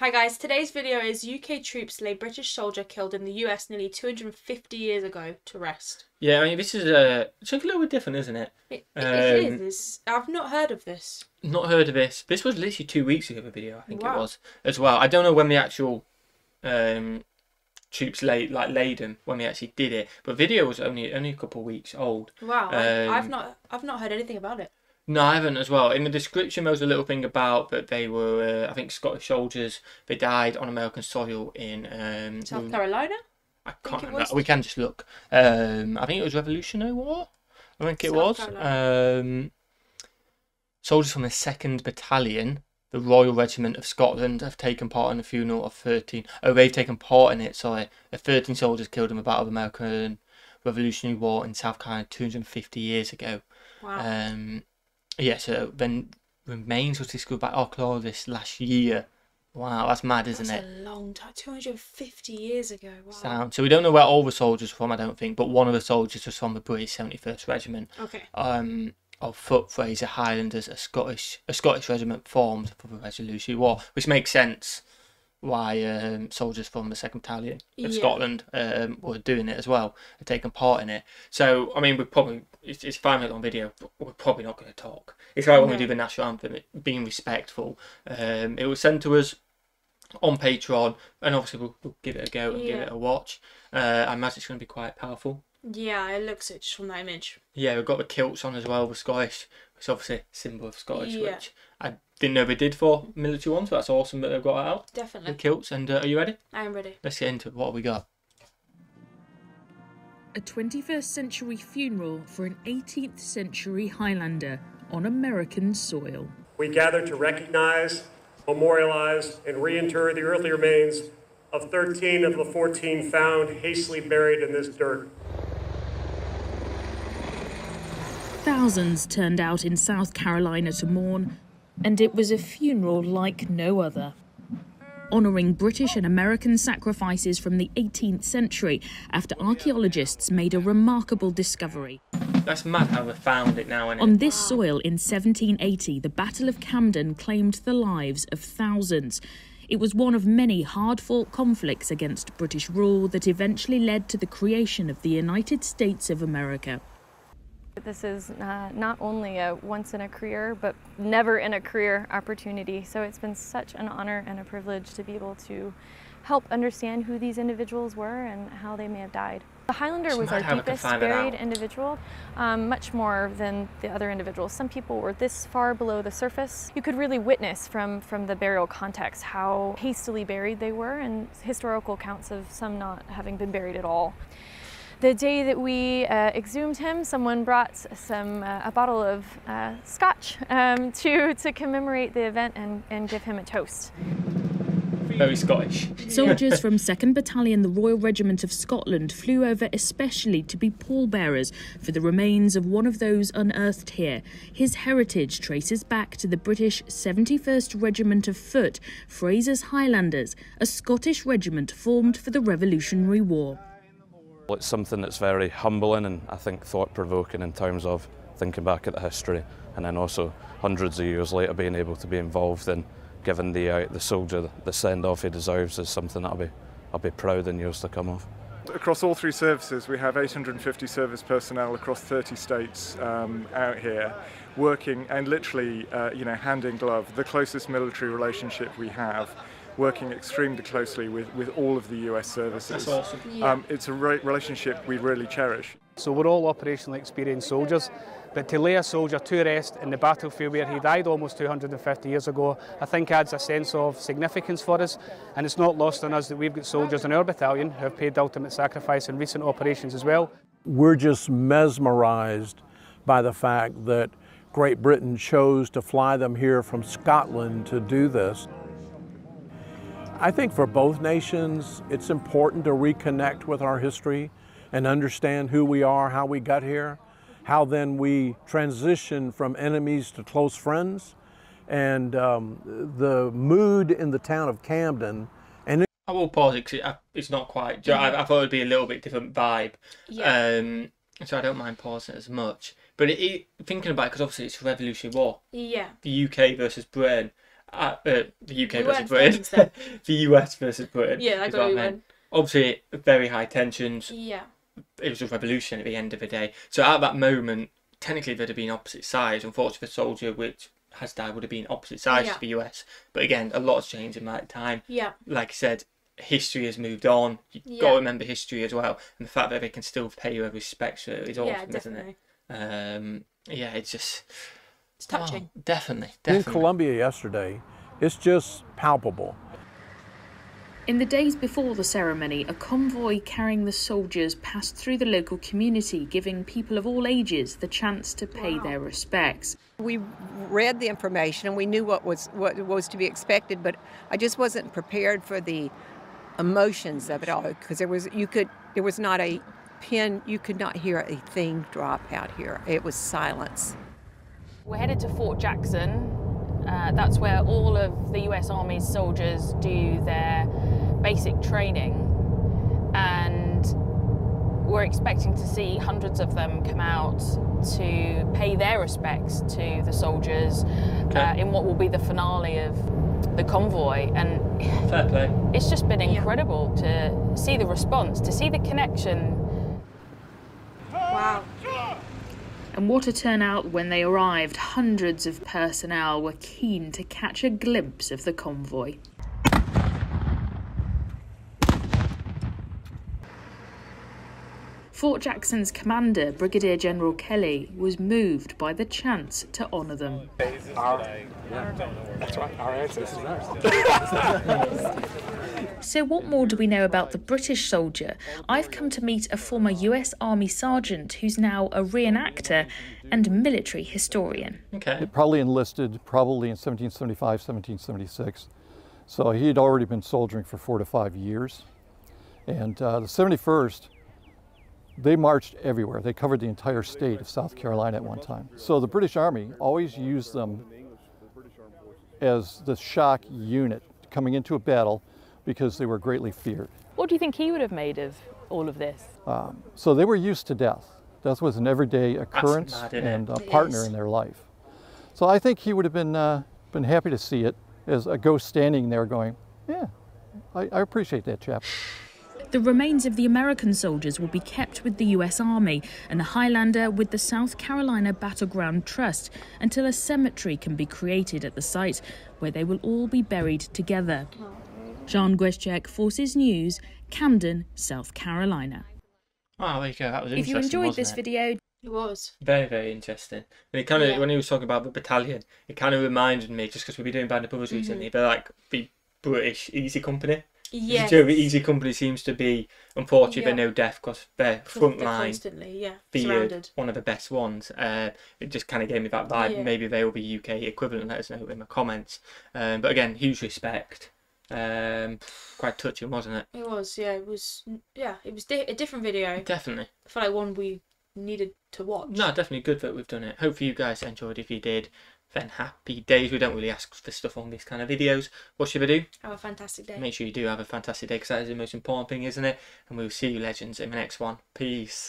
Hi guys, today's video is UK troops lay British soldier killed in the US nearly 250 years ago to rest. Yeah, I mean, this is it's a little bit different, isn't it? It is. I've not heard of this. Not heard of this. This was literally 2 weeks ago, the video, I think Wow. it was, as well. I don't know when the actual troops laid them, when they actually did it, but video was only a couple of weeks old. Wow, I've not heard anything about it. No, I haven't as well. In the description, there was a little thing about that they were, I think, Scottish soldiers. They died on American soil in South Carolina? I can't remember. We can just look. I think it was Revolutionary War. I think it was. Soldiers from the 2nd Battalion, the Royal Regiment of Scotland, have taken part in the funeral of 13. Oh, they've taken part in it. Sorry, the 13 soldiers killed in the Battle of the American Revolutionary War in South Carolina 250 years ago. Wow. Yeah, so then remains was discovered by archaeologists last year. Wow, that's mad, isn't it? That's a long time. 250 years ago. Wow. Sound. So we don't know where all the soldiers are from, I don't think, but one of the soldiers was from the British 71st Regiment. Okay. Of Foot Fraser Highlanders, a Scottish regiment formed for the Revolutionary War, which makes sense why soldiers from the 2nd Battalion of Scotland were doing it as well, and taking part in it. So, I mean, we're probably, it's 5 minute long video, but we're probably not going to talk. It's like when we do the national anthem, being respectful. It was sent to us on Patreon, and obviously we'll give it a go and give it a watch. I imagine it's going to be quite powerful. Yeah, it looks it just from that image. Yeah, we've got the kilts on as well, the Scottish, which is obviously a symbol of Scottish, which I didn't know they did for military ones, so that's awesome that they've got that out. Definitely. The kilts, and are you ready? I am ready. Let's get into it. What have we got? A 21st century funeral for an 18th century Highlander on American soil. We gather to recognize, memorialize, and reinter the earthly remains of 13 of the 14 found hastily buried in this dirt. Thousands turned out in South Carolina to mourn, and it was a funeral like no other. Honouring British and American sacrifices from the 18th century after archaeologists made a remarkable discovery. That's mad how they found it now, isn't it? On this soil in 1780, the Battle of Camden claimed the lives of thousands. It was one of many hard-fought conflicts against British rule that eventually led to the creation of the United States of America. This is not only a once-in-a-career, but never-in-a-career opportunity. So it's been such an honor and a privilege to be able to help understand who these individuals were and how they may have died. The Highlander was our deepest buried individual, much more than the other individuals. Some people were this far below the surface. You could really witness from the burial context how hastily buried they were, and historical accounts of some not having been buried at all. The day that we exhumed him, someone brought a bottle of scotch to commemorate the event and give him a toast. Very Scottish. Soldiers from 2nd Battalion, the Royal Regiment of Scotland, flew over especially to be pallbearers for the remains of one of those unearthed here. His heritage traces back to the British 71st Regiment of Foot, Fraser's Highlanders, a Scottish regiment formed for the Revolutionary War. It's something that's very humbling and I think thought-provoking in terms of thinking back at the history, and then also hundreds of years later being able to be involved in giving the soldier the send-off he deserves is something that I'll be proud in years to come of. Across all 3 services we have 850 service personnel across 30 states out here working, and literally hand in glove, the closest military relationship we have, working extremely closely with all of the US services. That's awesome. It's a relationship we really cherish. So we're all operationally experienced soldiers, but to lay a soldier to rest in the battlefield where he died almost 250 years ago, I think adds a sense of significance for us, and it's not lost on us that we've got soldiers in our battalion who have paid the ultimate sacrifice in recent operations as well. We're just mesmerized by the fact that Great Britain chose to fly them here from Scotland to do this. I think for both nations, it's important to reconnect with our history and understand who we are, how we got here, how then we transition from enemies to close friends, and the mood in the town of Camden. And I will pause it because it's not quite. I thought it would be a little bit different vibe, so I don't mind pausing it as much. But thinking about it, because obviously it's a Revolutionary War. Yeah. The UK versus Britain. The UK We versus went Britain. first instead. The US versus Britain. Yeah, I is got what you meant. went. Obviously, very high tensions. Yeah. It was a revolution at the end of the day. So at that moment, technically they'd have been opposite sides. Unfortunately, the soldier which has died would have been opposite sides to the US. But again, a lot has changed in that time. Yeah. Like I said, history has moved on. You've got to remember history as well. And the fact that they can still pay you respect for it is awesome, isn't it? Yeah, it's just... It's touching. Oh, definitely. In Colombia yesterday, it's just palpable. In the days before the ceremony, a convoy carrying the soldiers passed through the local community, giving people of all ages the chance to pay their respects. We read the information and we knew what was to be expected, but I just wasn't prepared for the emotions of it all, because there was not a pin, you could not hear a thing drop out here. It was silence. We're headed to Fort Jackson. That's where all of the US Army's soldiers do their basic training, and we're expecting to see hundreds of them come out to pay their respects to the soldiers in what will be the finale of the convoy. And fair play. It's just been incredible to see the response, to see the connection. Wow. And what a turnout when they arrived. Hundreds of personnel were keen to catch a glimpse of the convoy. Fort Jackson's commander, Brigadier General Kelly, was moved by the chance to honour them. That's right, our ancestors. So what more do we know about the British soldier? I've come to meet a former US Army sergeant who's now a reenactor and military historian. Okay. He probably enlisted in 1775, 1776. So he had already been soldiering for 4 to 5 years. And the 71st, they marched everywhere. They covered the entire state of South Carolina at one time. So the British Army always used them as the shock unit coming into a battle because they were greatly feared. What do you think he would have made of all of this? So they were used to death. Death was an everyday occurrence and a partner in their life. So I think he would have been happy to see it as a ghost standing there going, yeah, I appreciate that, chap. The remains of the American soldiers will be kept with the US Army and the Highlander with the South Carolina Battleground Trust until a cemetery can be created at the site where they will all be buried together. Jean Gweszczak, Forces News, Camden, South Carolina. Oh, there you go. That was interesting. If you enjoyed this video, it was very, very interesting. And it kind of, when he was talking about the battalion, it kind of reminded me, just because we've been doing Band of Brothers recently, but like the British Easy Company. Yes. The Easy Company seems to be, unfortunately, they're no death because they're front line. Constantly, surrounded. One of the best ones. It just kind of gave me that vibe. Yeah. Maybe they will be UK equivalent. Let us know in the comments. But again, huge respect. Quite touching, wasn't it? It was. Yeah, it was. Yeah, it was a different video. Definitely. I feel like one we needed to watch. No, definitely good that we've done it. Hopefully you guys enjoyed. If you did, then happy days. We don't really ask for stuff on these kind of videos. What should we do? Have a fantastic day. Make sure you do have a fantastic day, because that is the most important thing, isn't it? And we'll see you legends in the next one. Peace.